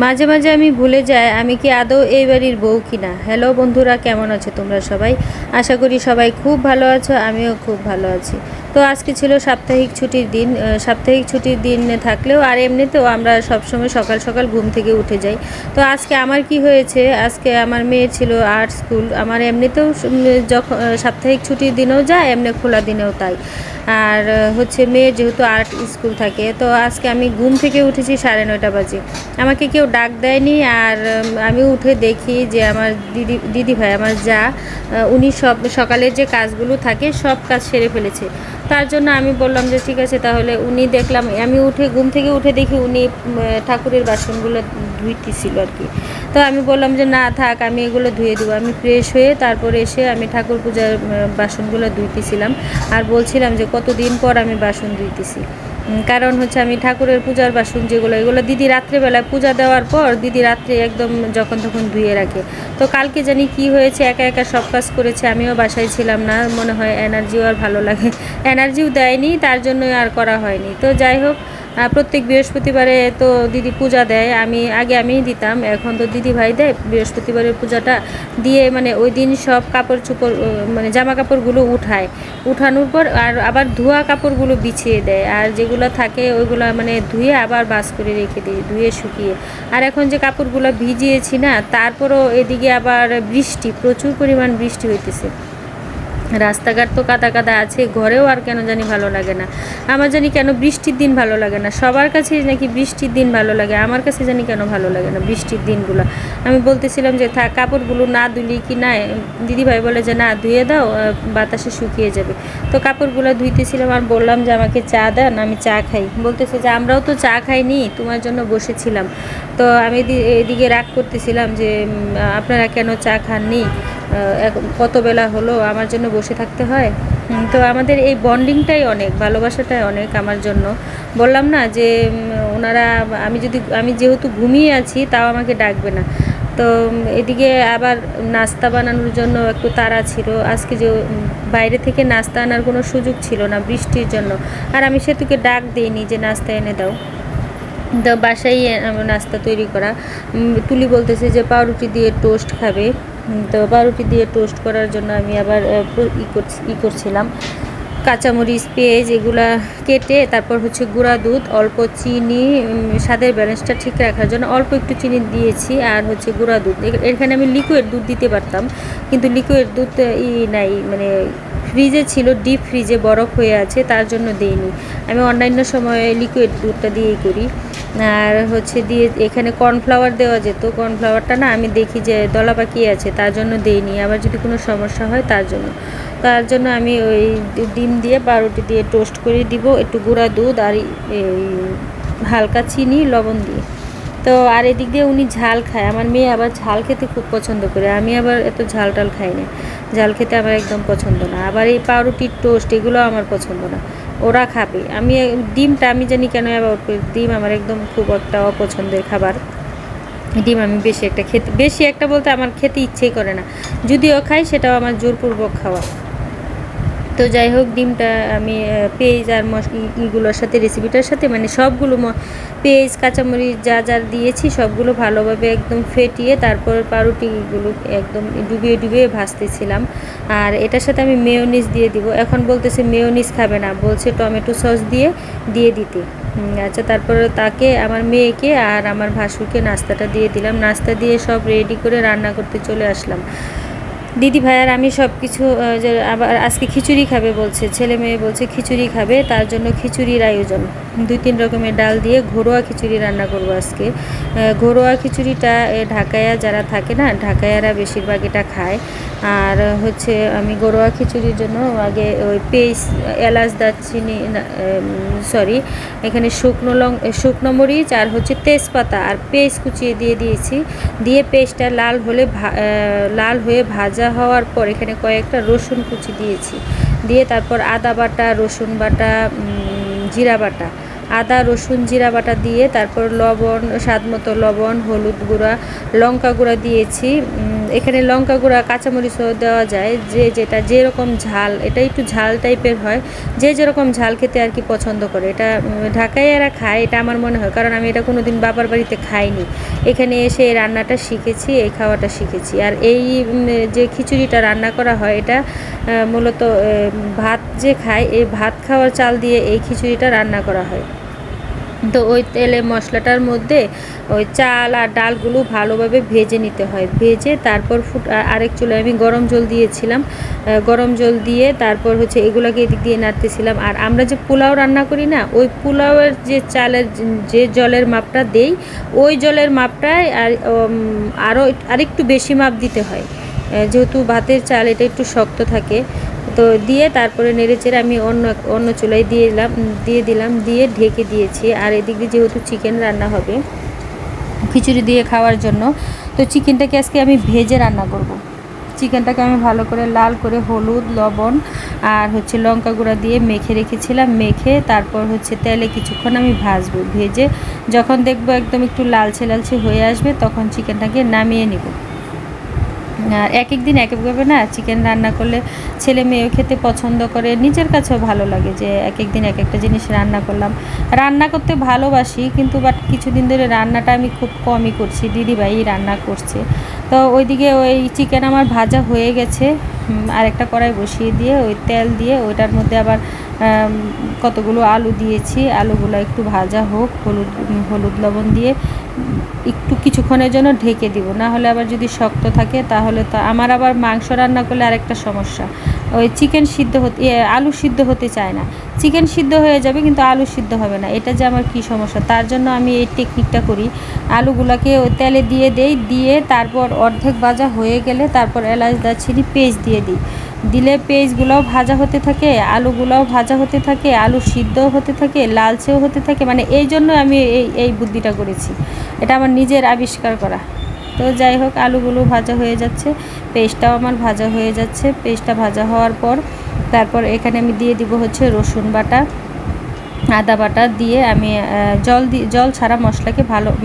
মাঝে মাঝে আমি ভুলে যাই আমি কি আদৌ এই বাড়ির বউ কিনা। হ্যালো বন্ধুরা, কেমন আছো তোমরা সবাই? আশা করি সবাই খুব ভালো আছো, আমিও খুব ভালো আছি। তো আজকে ছিল সাপ্তাহিক ছুটির দিন। সাপ্তাহিক ছুটির দিন থাকলেও আর এমনিতেও আমরা সবসময় সকাল সকাল ঘুম থেকে উঠে যাই। তো আজকে আমার কি হয়েছে, আজকে আমার মেয়ে ছিল আর্ট স্কুল। আমার এমনিতেও যখন সাপ্তাহিক ছুটির দিনেও যায়, এমনি খোলা দিনেও তাই। আর হচ্ছে মেয়ের যেহেতু আর্ট স্কুল থাকে, তো আজকে আমি ঘুম থেকে উঠেছি 9:30 বাজে। আমাকে কেউ ডাক দেয়নি। আর আমি উঠে দেখি যে আমার দিদি ভাই, আমার যা, উনি সব সকালের যে কাজগুলো থাকে সব কাজ সেরে ফেলেছে। তার জন্য আমি বললাম যে ঠিক আছে, তাহলে উনি দেখলাম আমি উঠে ঘুম থেকে উঠে দেখি উনি ঠাকুরের বাসনগুলো ধুইতেছিল আর কি। তো আমি বললাম যে না থাক, আমি এগুলো ধুয়ে দেবো। আমি ফ্রেশ হয়ে তারপরে এসে আমি ঠাকুর পূজার বাসনগুলো ধুইতেছিলাম। আর বলছিলাম যে কতদিন পর আমি বাসন ধুইতেছি। কারণ হচ্ছে আমি ঠাকুরের পূজার বাসন যেগুলো, এগুলো দিদি রাত্রেবেলায় পূজা দেওয়ার পর দিদি রাত্রে একদম যখন তখন ধুয়ে রাখে। তো কালকে জানি কি হয়েছে, একা একা সব কাজ করেছে, আমিও বাসায় ছিলাম না, মনে হয় এনার্জিও আর ভালো লাগে, এনার্জিও দেয়নি, তার জন্যই আর করা হয়নি। তো যাই হোক, প্রত্যেক বৃহস্পতিবারে তো দিদি পূজা দেয়, আমিই দিতাম, এখন তো দিদি ভাই দেয়। বৃহস্পতিবারের পূজাটা দিয়ে মানে ওই দিন সব কাপড় চোপড় মানে জামা কাপড়গুলো উঠানোর পর আর আবার ধোয়া কাপড়গুলো বিছিয়ে দেয়, আর যেগুলো থাকে ওইগুলো মানে ধুয়ে আবার বাস করে রেখে দিই, ধুয়ে শুকিয়ে। আর এখন যে কাপড়গুলো ভিজিয়েছি না, তারপরও এদিকে আবার বৃষ্টি, প্রচুর পরিমাণ বৃষ্টি হইতেছে। রাস্তাঘাট তো কাদা কাদা আছে, ঘরেও আর কেন জানি ভালো লাগে না। আমার জানি কেন বৃষ্টির দিন ভালো লাগে না, সবার কাছে নাকি বৃষ্টির দিন ভালো লাগে, আমার কাছে জানি কেন ভালো লাগে না বৃষ্টির দিনগুলো। আমি বলতেছিলাম যে থাক, কাপড়গুলো না ধুলি কি না, দিদিভাই বলে যে না ধুয়ে দাও, বাতাসে শুকিয়ে যাবে। তো কাপড়গুলো ধুইতেছিলাম আর বললাম যে আমাকে চা দেন, আমি চা খাই। বলতেছে যে আমরাও তো চা খাইনি, তোমার জন্য বসেছিলাম। তো আমি এদিকে রাগ করতেছিলাম যে আপনারা কেন চা খাননি, কত বেলা হলো, আমার জন্য বসে থাকতে হয়। তো আমাদের এই বন্ডিংটাই অনেক, ভালোবাসাটাই অনেক আমার জন্য। বললাম না যে ওনারা, আমি যেহেতু ঘুমিয়ে আছি তাও আমাকে ডাকবে না। তো এদিকে আবার নাস্তা বানানোর জন্য একটু তাড়া ছিল, আজকে যে বাইরে থেকে নাস্তা আনার কোনো সুযোগ ছিল না বৃষ্টির জন্য। আর আমি সেতুকে ডাক দিইনি যে নাস্তা এনে দাও, তো বাসায় নাস্তা তৈরি করা। তুলি বলতেছে যে পাউরুটি দিয়ে টোস্ট খাবে। তো পাউরুটি দিয়ে টোস্ট করার জন্য আমি আবার করছিলাম, কাঁচামরিচ পেঁয়াজ এগুলা কেটে, তারপর হচ্ছে গুঁড়া দুধ, অল্প চিনি, স্বাদের ব্যালেন্সটা ঠিক রাখার জন্য অল্প একটু চিনি দিয়েছি, আর হচ্ছে গুঁড়া দুধ। এখানে আমি লিকুইড দুধ দিতে পারতাম, কিন্তু লিকুইড দুধ নাই, মানে ফ্রিজে ছিল, ডিপ ফ্রিজে বরফ হয়ে আছে, তার জন্য দিইনি। আমি অন্যান্য সময়ে লিকুইড দুধটা দিয়েই করি। আর হচ্ছে দিয়ে এখানে কর্নফ্লাওয়ার দেওয়া যেত, কর্নফ্লাওয়ারটা না আমি দেখি যে দলা পাকিয়ে আছে, তার জন্য দিইনি, আবার যদি কোনো সমস্যা হয় তার জন্য আমি ওই ডিম দিয়ে পাউরুটি দিয়ে টোস্ট করে দিব, একটু গুঁড়া দুধ আর এই হালকা চিনি লবণ দিয়ে। তো আর এদিক দিয়ে উনি ঝাল খায়, আমার মেয়ে আবার ঝাল খেতে খুব পছন্দ করে, আমি আবার এত ঝাল টাল খাই না, ঝাল খেতে আমার একদম পছন্দ না। আবার এই পাউরুটির টোস্ট এগুলো আমার পছন্দ না, ওরা খাবে। ডিমটা আমি জানি কেন অ্যাভয়েড করি, ডিম আমার একদম খুব একটা অপছন্দের খাবার। ডিম আমি বেশি একটা বলতে আমার খেতে ইচ্ছেই করে না, যদিও খাই সেটাও আমার জোরপূর্বক খাওয়া। তো যাই হোক, ডিমটা আমি পেঁয়াজ আর ইগুলোর সাথে, রেসিপিটার সাথে মানে সবগুলো পেঁয়াজ কাঁচামরিচ যা যা দিয়েছি সবগুলো ভালোভাবে একদম ফেটিয়ে তারপর পাউরুটিগুলো একদম ডুবিয়ে ডুবিয়ে ভাজতেছিলাম। আর এটার সাথে আমি মেয়োনিজ দিয়ে দিব। এখন বলতেছে মেয়োনিজ খাবে না, বলছে টমেটো সস দিয়ে দিতে। আচ্ছা, তারপরে তাকে, আমার মেয়েকে আর আমার ভাসুরকে নাস্তাটা দিয়ে দিলাম। নাস্তা দিয়ে সব রেডি করে রান্না করতে চলে আসলাম। দিদি ভাই আর আমি সব কিছু, যে আবার আজকে খিচুড়ি খাবে বলছে, ছেলে মেয়ে বলছে খিচুড়ি খাবে, তার জন্য খিচুড়ির আয়োজন। 2-3 রকমের ডাল দিয়ে ঘরোয়া খিচুড়ি রান্না করব আজকে। ঘরোয়া খিচুড়িটা ঢাকায়া যারা থাকে না, ঢাকায়ারা বেশিরভাগ এটা খায়। আর হচ্ছে আমি ঘরোয়া খিচুড়ির জন্য আগে ওই পেস্ট, এলাচ, দারচিনি, সরি, এখানে শুকনো মরিচ আর হচ্ছে তেজপাতা আর পেস্ট কুচিয়ে দিয়েছি। দিয়ে পেস্টটা লাল হয়ে ভাজা হওয়ার পর এখানে কয়েকটা রসুন কুচি দিয়েছি, দিয়ে তারপর আদা বাটা, রসুন বাটা, জিরা বাটা, আদা রসুন জিরা বাটা দিয়ে তারপর লবণ, স্বাদ মতো লবণ, হলুদ গুঁড়া, লঙ্কা গুঁড়া দিয়েছি। এখানে লঙ্কা গুঁড়া কাঁচামরিচও দেওয়া যায়, যে যেটা যেরকম ঝাল, এটা একটু ঝাল টাইপের হয়, যে যেরকম ঝাল খেতে আর কি পছন্দ করে। এটা ঢাকায় এরা খায়, এটা আমার মনে হয়, কারণ আমি এটা কোনো দিন বাবার বাড়িতে খাইনি। এখানে এসে এই রান্নাটা শিখেছি, এই খাওয়াটা শিখেছি। আর এই যে খিচুড়িটা রান্না করা হয়, এটা মূলত ভাত যে খায়, এই ভাত খাওয়ার চাল দিয়ে এই খিচুড়িটা রান্না করা হয়। তো ওই তেলে মশলাটার মধ্যে ওই চাল আর ডালগুলো ভালোভাবে ভেজে নিতে হয়। ভেজে তারপর আরেক চুলায় আমি গরম জল দিয়েছিলাম। গরম জল দিয়ে তারপর হচ্ছে এগুলোকে এদিক দিয়ে নাড়তেছিলাম। আর আমরা যে পোলাও রান্না করি না, ওই পোলাওয়ের যে চালের যে জলের মাপটা দেই, ওই জলের মাপটায় আরও আরেকটু বেশি মাপ দিতে হয়, যেহেতু ভাতের চাল এটা একটু শক্ত থাকে। তো দিয়ে তারপরে নেড়েচেড়ে আমি অন্য চুলায় দিয়ে দিলাম দিয়ে ঢেকে দিয়েছি। আর এদিক দিয়ে যেহেতু চিকেন রান্না হবে খিচুড়ি দিয়ে খাওয়ার জন্য, তো চিকেনটাকে আজকে আমি ভেজে রান্না করব। চিকেনটাকে আমি ভালো করে লাল করে হলুদ লবণ আর হচ্ছে লঙ্কা গুঁড়া দিয়ে মেখে রেখেছিলাম। মেখে তারপর হচ্ছে তেলে কিছুক্ষণ আমি ভাজবো। ভেজে যখন দেখবো একদম একটু লালচে লালচে হয়ে আসবে, তখন চিকেনটাকে নামিয়ে নিব। আর এক এক দিন এক একভাবে না চিকেন রান্না করলে ছেলে মেয়েও খেতে পছন্দ করে, নিজের কাছেও ভালো লাগে যে এক এক দিন এক একটা জিনিস রান্না করলাম। রান্না করতে ভালোবাসি, কিন্তু বাট কিছুদিন ধরে রান্নাটা আমি খুব কমই করছি, দিদিভাই রান্না করছে। তো ওইদিকে ওই চিকেন আমার ভাজা হয়ে গেছে। আরেকটা কড়াই বসিয়ে দিয়ে ওই তেল দিয়ে ওইটার মধ্যে আবার কতগুলো আলু দিয়েছি। আলুগুলো একটু ভাজা হোক, হলুদ লবণ দিয়ে একটু কিছুক্ষণের জন্য ঢেকে দিব, না হলে আবার যদি শক্ত থাকে তাহলে তো আমার আবার মাংস রান্না করলে আরেকটা সমস্যা, ওই চিকেন সিদ্ধ হতে আলু সিদ্ধ হতে চায় না। চিকেন সিদ্ধ হয়ে যাবে কিন্তু আলু সিদ্ধ হবে না, এটা যে আমার কী সমস্যা। তার জন্য আমি এই টেকনিকটা করি, আলুগুলোকে ওই তেলে দিয়ে তারপর অর্ধেক ভাজা হয়ে গেলে তারপর এলাচ দারচিনি পেস্ট দিয়ে দিই। দিলে পেঁয়াজগুলোও ভাজা হতে থাকে, আলুগুলোও ভাজা হতে থাকে, আলু সিদ্ধও হতে থাকে, লালচেও হতে থাকে। মানে এই জন্য আমি এই বুদ্ধিটা করেছি, এটা আমার নিজের আবিষ্কার করা। তো যাই হোক, আলুগুলো ভাজা হয়ে যাচ্ছে, পেস্টটাও আমার ভাজা হয়ে যাচ্ছে। পেস্টটা ভাজা হওয়ার পর তারপর এখানে আমি দিয়ে দিব হচ্ছে রসুন বাটা, আদা বাটা দিয়ে আমি জল ছাড়া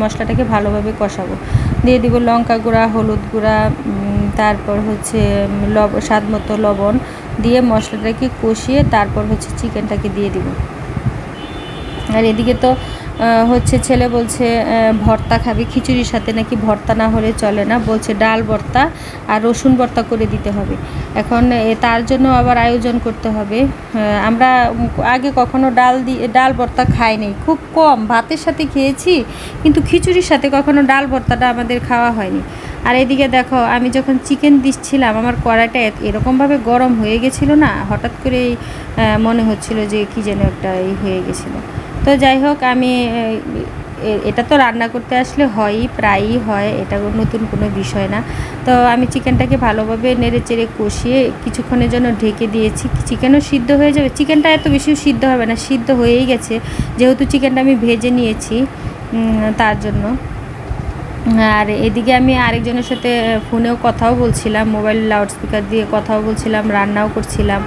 মশলাটাকে ভালোভাবে কষাবো। দিয়ে দিব লঙ্কা গুঁড়া, হলুদ গুঁড়া, তারপর হচ্ছে স্বাদ মতো লবণ দিয়ে মশলাটাকে কষিয়ে তারপর হচ্ছে চিকেনটাকে দিয়ে দিব। আর এদিকে তো হচ্ছে ছেলে বলছে ভর্তা খাবে, খিচুড়ির সাথে নাকি ভর্তা না হলে চলে না, বলছে ডাল ভর্তা আর রসুন ভর্তা করে দিতে হবে। এখন তার জন্য আবার আয়োজন করতে হবে। আমরা আগে কখনো ডাল ভর্তা খাই নাই, খুব কম ভাতের সাথে খেয়েছি, কিন্তু খিচুড়ির সাথে কখনো ডাল ভর্তাটা আমাদের খাওয়া হয়নি। আর এদিকে দেখো, আমি যখন চিকেন দিচ্ছিলাম আমার কড়াইটা এরকমভাবে গরম হয়ে গেছিলো না, হঠাৎ করেই মনে হচ্ছিল যে কী যেন একটা হয়ে গেছিলো। তো যাই হোক, আমি এটা তো রান্না করতে আসলে হয়ই, প্রায়ই হয়, এটা নতুন কোনো বিষয় না। তো আমি চিকেনটাকে ভালোভাবে নেড়ে চেড়ে কষিয়ে কিছুক্ষণের জন্য ঢেকে দিয়েছি। চিকেনও সিদ্ধ হয়ে যাবে, চিকেনটা এত বেশি সিদ্ধ হবে না, সিদ্ধ হয়েই গেছে যেহেতু চিকেনটা আমি ভেজে নিয়েছি, তার জন্য। আর এদিকে আমি আরেকজনের সাথে ফোনেও কথাও বলছিলাম, মোবাইল লাউডস্পিকার দিয়ে কথাও বলছিলাম, রান্নাও করছিলাম,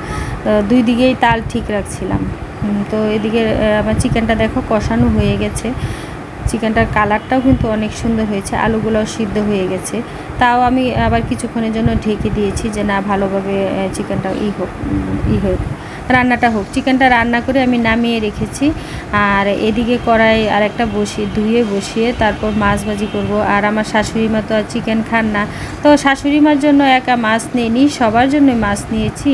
দুই দিকেই তাল ঠিক রাখছিলাম। তো এদিকে আমার চিকেনটা দেখো কষানো হয়ে গেছে, চিকেনটার কালারটাও কিন্তু অনেক সুন্দর হয়েছে, আলুগুলোও সিদ্ধ হয়ে গেছে। তাও আমি আবার কিছুক্ষণের জন্য ঢেকে দিয়েছি যে না, ভালোভাবে চিকেনটা হোক, রান্নাটা হোক। চিকেনটা রান্না করে আমি নামিয়ে রেখেছি। আর এদিকে কড়াই আর একটা বসিয়ে তারপর মাছ ভাজি করব। আর আমার শাশুড়ি মা তো আর চিকেন খান না, তো শাশুড়ি মার জন্য একা মাছ নিইনি, সবার জন্য মাছ নিয়েছি।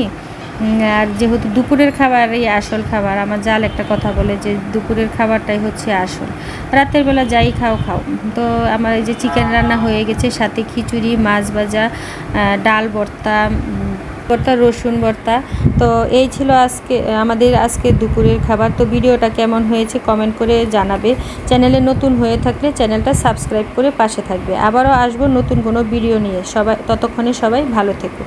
আর যেহেতু দুপুরের খাবারই আসল খাবার, আমার জাল একটা কথা বলে যে দুপুরের খাবারটাই হচ্ছে আসল, রাতের বেলা যাই খাও। তো আমার এই যে চিকেন রান্না হয়ে গেছে, সাথে খিচুড়ি, মাছ ভাজা, ডাল ভর্তা, রসুন ভর্তা। তো এই ছিল আমাদের আজকে দুপুরের খাবার। তো ভিডিওটা কেমন হয়েছে কমেন্ট করে জানাবে। চ্যানেলে নতুন হয়ে থাকলে চ্যানেলটা সাবস্ক্রাইব করে পাশে থাকবে। আবারও আসবো নতুন কোনো ভিডিও নিয়ে। ততক্ষণে সবাই ভালো থেকো।